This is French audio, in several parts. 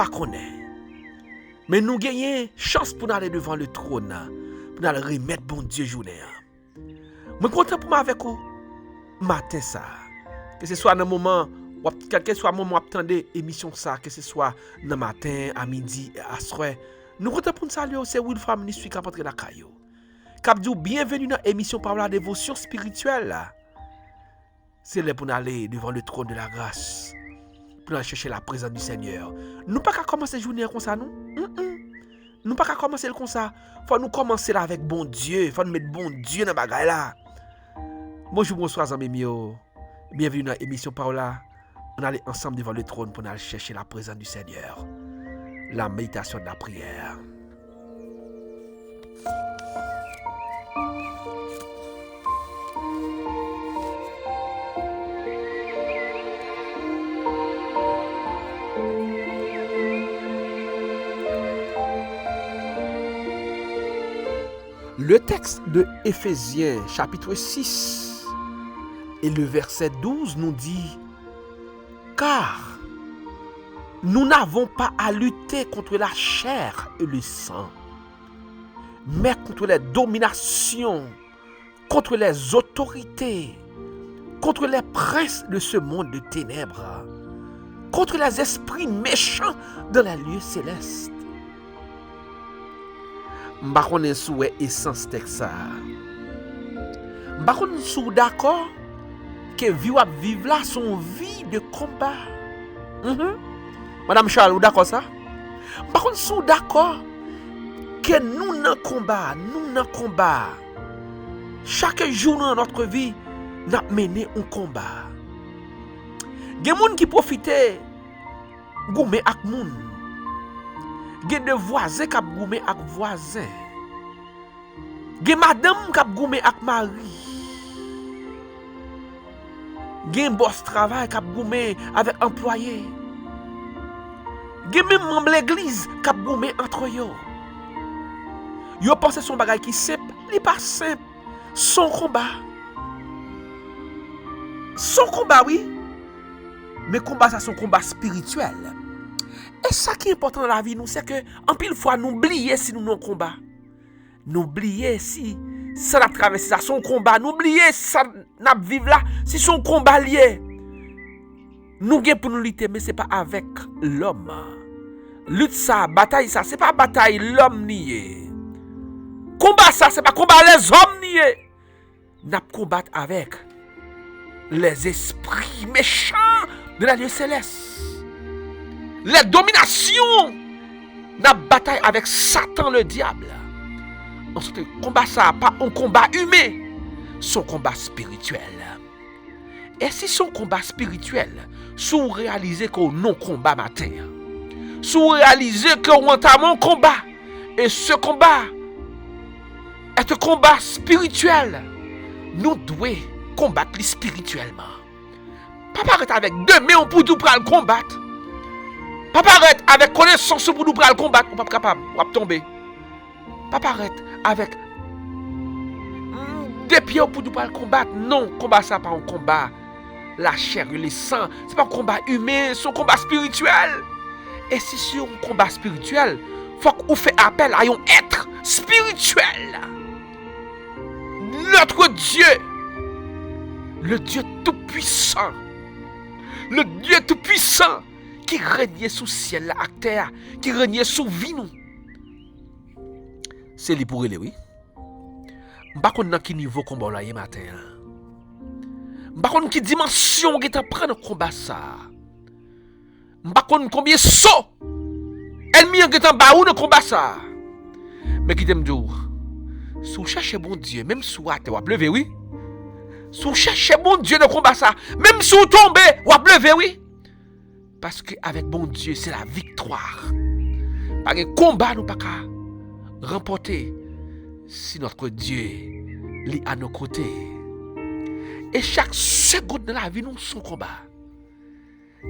pas connaître. Mais nous gagnons chance pour aller devant le trône, pour aller remettre bon Dieu journée. Je suis content pour moi avec vous matin ça. Que ce soit dans le moment, quel que soit le moment où vous attendez l'émission ça, que ce soit dans le matin, à midi, à soir. Nous sommes contents pour nous saluer, c'est Wilfram Ministry qui a rentré la caillou. Cap dit bienvenue dans l'émission par la dévotion spirituelle. C'est là pour nous aller devant le trône de la grâce. Pour aller chercher la présence du Seigneur. Nous pas qu'à commencer la journée comme ça, non? Nous pas qu'à commencer comme ça. Faut nous commencer là avec bon Dieu. Faut nous mettre bon Dieu dans la bagaille là. Bonjour, bonsoir, amis mieux. Bienvenue dans l'émission par là. On allait ensemble devant le trône pour aller chercher la présence du Seigneur. La méditation de la prière. Le texte de Éphésiens chapitre 6 et le verset 12 nous dit « Car nous n'avons pas à lutter contre la chair et le sang, mais contre les dominations, contre les autorités, contre les princes de ce monde de ténèbres, contre les esprits méchants dans les lieux célestes. » M'a connais souhait essence texte ça. M'a connais sou d'accord que vie ou vivre là son vie de combat. Madame Charles, ou d'accord ça? M'a connais sou d'accord que nous nan combat. Chaque jour dans notre vie, n'a mené un combat. Gen moun qui profite goumé ak moun. Gen de voisin k'ap goumé ak voisin. Gen madame k'ap goumé ak mari. Gen boss travail k'ap goumé avec employé. Gen même membre l'église k'ap goumé entre yo. Yo pense son bagay qui simple, li pas simple. Son combat. Son combat oui. Mais combat ça son combat spirituel. Et ça qui est important dans la vie, nous, c'est que, en pile fois, nous oublions si nous non combat. Nous oublions si ça n'a traversé ça, son combat. Nous oublions si ça n'a vivre là, si son combat lié. Nous avons pour nous lutter, mais ce n'est pas avec l'homme. Lutte ça, bataille ça, ce n'est pas bataille l'homme nié. Combat ça, ce n'est pas combat les hommes nié. Nous combattre avec les esprits méchants de la lieu céleste. Les dominations, la bataille avec Satan le diable. Ensuite, le combat ça pas un combat humain, son combat spirituel. Et si son combat spirituel, si vous réalisez qu'on non combat matin, si vous réalisez qu'on entame un combat, et ce combat est un combat spirituel, nous devons combattre spirituellement. Pas paraître avec deux mains pour tout pour le combattre. Pas paraître avec connaissance pour nous le combattre, on pas capable, on va tomber. Pas paraître avec des pieds pour nous le combattre. Non, combat ça pas un combat la chair et le sang, c'est pas un combat humain, c'est un combat spirituel. Et si c'est un combat spirituel, faut qu'on fait appel à un être spirituel. Notre Dieu, le Dieu tout-puissant, le Dieu tout-puissant qui règne sous ciel la terre, qui règne sous vie nous. C'est lui pour lui, oui. M'pa konn nan ki niveau combat là hier matin. M'pa konn ki dimension qui t'a prendre combat ça. M'pa konn combien saut ennemi qui t'a ba ou dans combat ça. Mais qui t'aime dire, si vous cherchez bon Dieu, même si vous êtes levé, oui. Si vous cherchez bon Dieu dans combat ça, même si vous tombez, vous levé, oui. Parce qu'avec bon Dieu, c'est la victoire. Parce que combat, nous pas qu'à remporter si notre Dieu est à nos côtés. Et chaque seconde de la vie, nous son combat.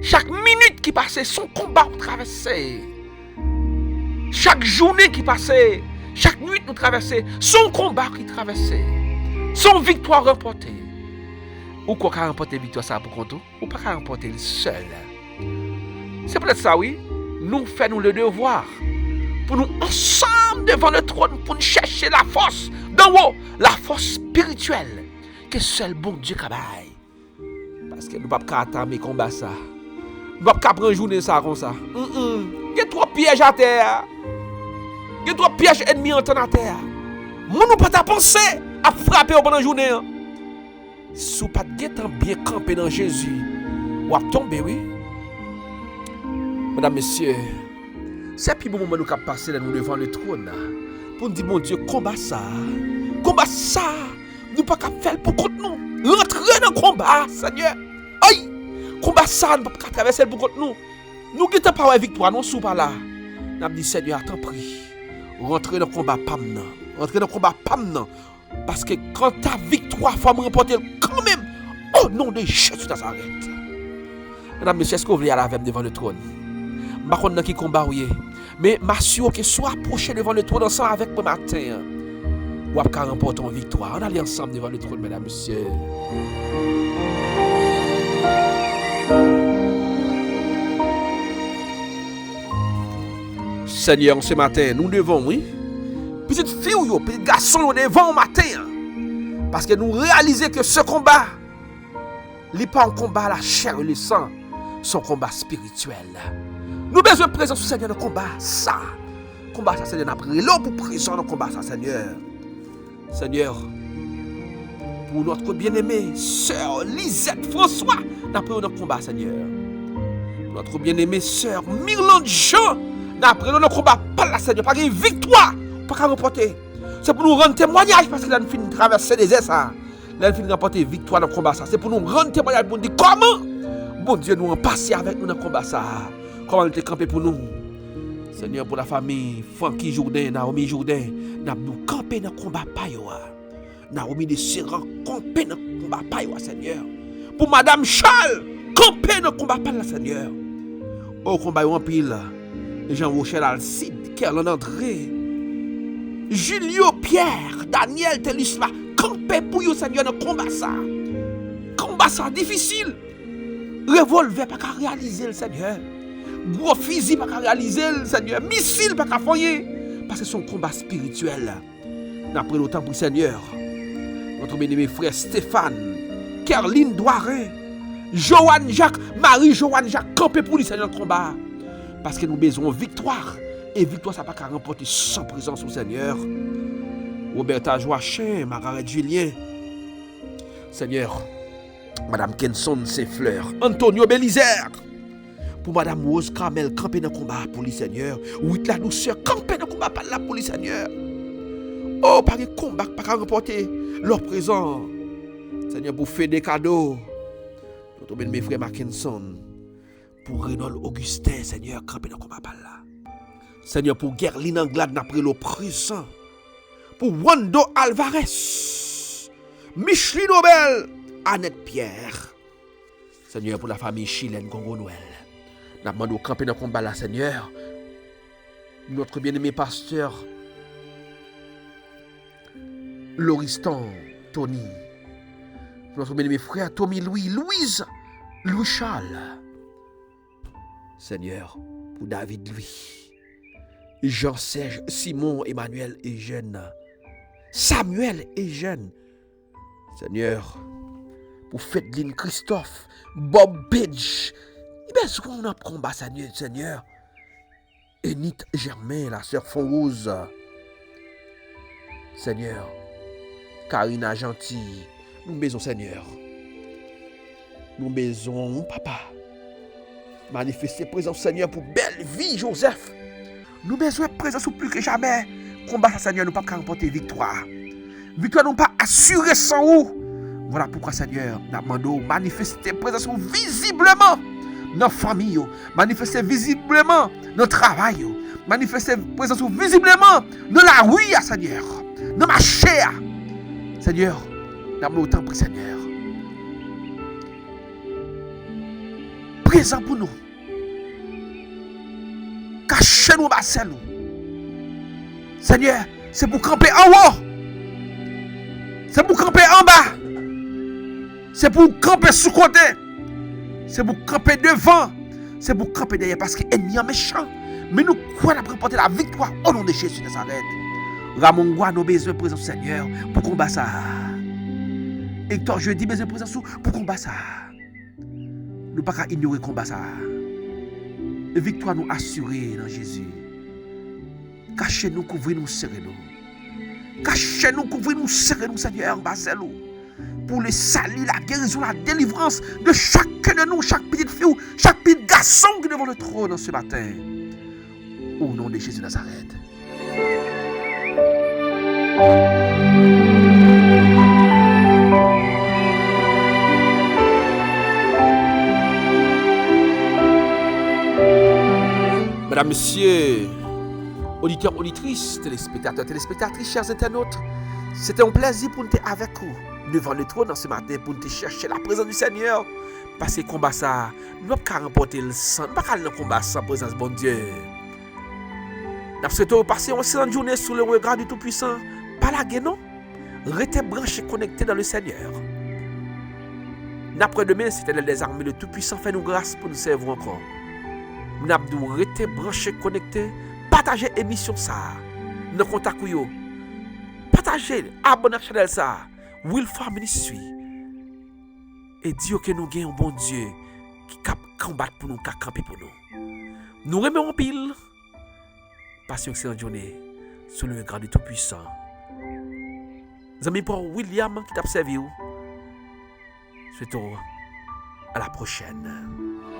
Chaque minute qui passe, son combat nous traverser. Chaque journée qui passe, chaque nuit nous traverser, son combat qui traversait. Son victoire remportée. Ou quoi qu'à remporter victoire ça pour compte, ou pas qu'à remporter le seul. C'est peut-être ça, oui. nous faisons le devoir pour nous ensemble devant le trône, pour nous chercher la force d'en haut, la force spirituelle que seul bon Dieu travaille. Parce que nous ne pouvons pas attendre mes combats ça. Nous ne pouvons pas prendre journée ça comme ça. Il y a trop de pièges à terre. Il y a trop de pièges ennemis en terre. Nous ne pouvons pas penser à frapper pendant la journée. Si vous n'avez pas bien campé dans Jésus, vous allez tomber, oui. Mesdames, messieurs, c'est plus bon moment nous avons passé devant le trône pour nous dire, mon Dieu, combat ça. Combat ça. Nous ne pouvons pas faire pour contre nous. Rentrer dans le combat, Seigneur. Aïe. Combat ça, nous ne pouvons pas traverser pour contre nous. Nous qui n'avons pas la victoire, nous ne sommes pas là. Nous avons dit, Seigneur, t'en prie. Rentrer dans le combat, pas maintenant. Rentrer dans le combat, pas maintenant. Parce que quand ta victoire, il faut me remporter quand même au nom de Jésus de Nazareth. Mesdames, messieurs, est-ce que vous voulez aller avec devant le trône? Je ne sais pas qui combat, mais m'assure que soit approché devant le trône ensemble avec moi matin. Ou à remporter une victoire. On allait ensemble devant le trône, mesdames, messieurs. Seigneur, ce matin, nous devons, oui, petite fille ou petit garçon, nous devons au matin. Parce que nous réalisons que ce combat, il n'est pas un combat à la chair et le sang, c'est un combat spirituel. Nous avons besoin de présence du Seigneur dans le combat, ça. Combat ça, Seigneur, après l'eau pour présence dans le combat, ça, Seigneur. Seigneur, pour notre bien-aimée, sœur Lisette François, d'après notre combat, Seigneur. Notre bien-aimée sœur Myrlande Jean, d'après notre combat, pas la Seigneur, pas une victoire, pas qu'à remporter. C'est pour nous rendre témoignage, parce que là, nous finissons de traverser des airs, ça. Là, nous finissons de remporter victoire dans le combat, ça. C'est pour nous rendre témoignage, pour nous dire comment, bon Dieu, nous en passer avec nous dans le combat, ça. Comment il était campé pour nous. Seigneur, pour la famille, Francky Jourdain, Naomi Jourdain, nous camper dans le combat, pas yo. Naomi de Séran, camper dans le combat, pas yo, Seigneur. Pour Madame Charles, camper dans le combat, pas là, Seigneur. Au combat, en pile, Jean-Rochelle Alcide, Kerlan André, Julio Pierre, Daniel Telisma, camper pour vous, Seigneur, dans le combat, ça. Combat, ça, difficile. Revolver, pas qu'à réaliser le Seigneur. Gros fusil, pas qu'à réaliser le Seigneur. Missile, pas qu'à foyer. Parce que c'est un combat spirituel. D'après le temps pour le Seigneur, notre bien-aimé frère Stéphane, Kerline Douarin, Joanne Jacques, Marie-Joanne Jacques, campé pour le Seigneur le combat. Parce que nous besoin de victoire. Et victoire, ça n'a pas qu'à remporter sans présence au Seigneur. Roberta Joachim, Margaret Julien, Seigneur, Madame Kenson Saint-Fleur, Antonio Bélizer, pour Madame Rose Carmel, camper dans le combat pour le Seigneur. Oui, la douceur, camper dans le combat pour le Seigneur. Oh, par les combats, pas qu'à remporter leur présent. Seigneur, pour faire des cadeaux. Notre bien mes frères Mackinson, pour Reynold Augustin, Seigneur, camper dans le combat par là. Seigneur, pour Gerline Anglade, d'après le présent. Pour Wando Alvarez, Micheline Nobel, Annette Pierre. Seigneur, pour la famille chilienne Congo Noël. Nous demandons de camper dans le combat là, Seigneur. Notre bien-aimé pasteur Lauriston Tony. Notre bien-aimé frère Tommy Louis, Louise, Louis Charles. Seigneur, pour David Louis, Jean-Serge, Simon, Emmanuel et Eugène. Samuel et Eugène. Seigneur, pour Fedline Christophe, Bob Page. Eh bien, souvent on a combat, Seigneur. Enith Germain, la sœur Fonrose. Seigneur, Karina Gentil. Nous besoin, Seigneur. Nous besoin, papa. Manifester présence, Seigneur, pour belle vie, Joseph. Nous besoin de présence plus que jamais. Combat, Seigneur, nous ne pouvons pas remporter victoire. Victoire, nous ne pouvons pas assurer sans vous. Voilà pourquoi, Seigneur, nous demandons manifester présence visiblement dans la famille, manifester visiblement dans le travail, manifester présence visiblement dans la rue, Seigneur, dans ma chair. Seigneur, nous demandons autant pour Seigneur. Présent pour nous. Cachez-nous, Marcel. Seigneur, c'est pour camper en haut. C'est pour camper en bas. C'est pour camper sous côté. C'est pour camper devant. C'est pour camper derrière parce que l'ennemi est méchant. Mais nous croyons remporter la victoire au nom de Jésus de Nazareth. Ramon nos besoins présents Seigneur pour combattre ça. Hector, je dis besoin présents pour combattre ça. Nous ne pouvons pas ignorer combat ça. Victoire nous assurée dans Jésus. Cachez-nous, couvrez-nous, serrez-nous. Cachez-nous, couvrez-nous, serrez-nous, Seigneur, basez-nous. Pour le salut, la guérison, la délivrance de chacun de nous, chaque petite fille, chaque petit garçon qui est devant le trône ce matin. Au nom de Jésus de Nazareth. Mesdames, Messieurs, auditeurs, auditrices, téléspectateurs, téléspectatrices, chers internautes, c'était un plaisir pour nous être avec vous devant le trône ce matin pour nous chercher la présence du Seigneur. Parce que combat ça, nous ne pouvons pas remporter le sang, nous ne pouvons pas aller dans le combat sans présence de bon Dieu. Nous souhaitons passer une excellente journée sous le regard du Tout-Puissant. Pas la guerre, non. Restez branchés, connectés dans le Seigneur. Après-demain, c'était les armées, le Tout-Puissant fait nous grâce pour nous servir encore. Nous avons rester branchés, connectés, partagez l'émission ça. Nous contactons. Partagez, abonnez à la chaîne ça. Wilfa Ministry. Et Dieu que nous gagnons un bon Dieu qui combat pour nous, qui campe pour nous. Nous remercions pile. Passez une excellente journée sous le regard du Tout-Puissant. Amis pour William qui t'a servi. Souhaitons à la prochaine.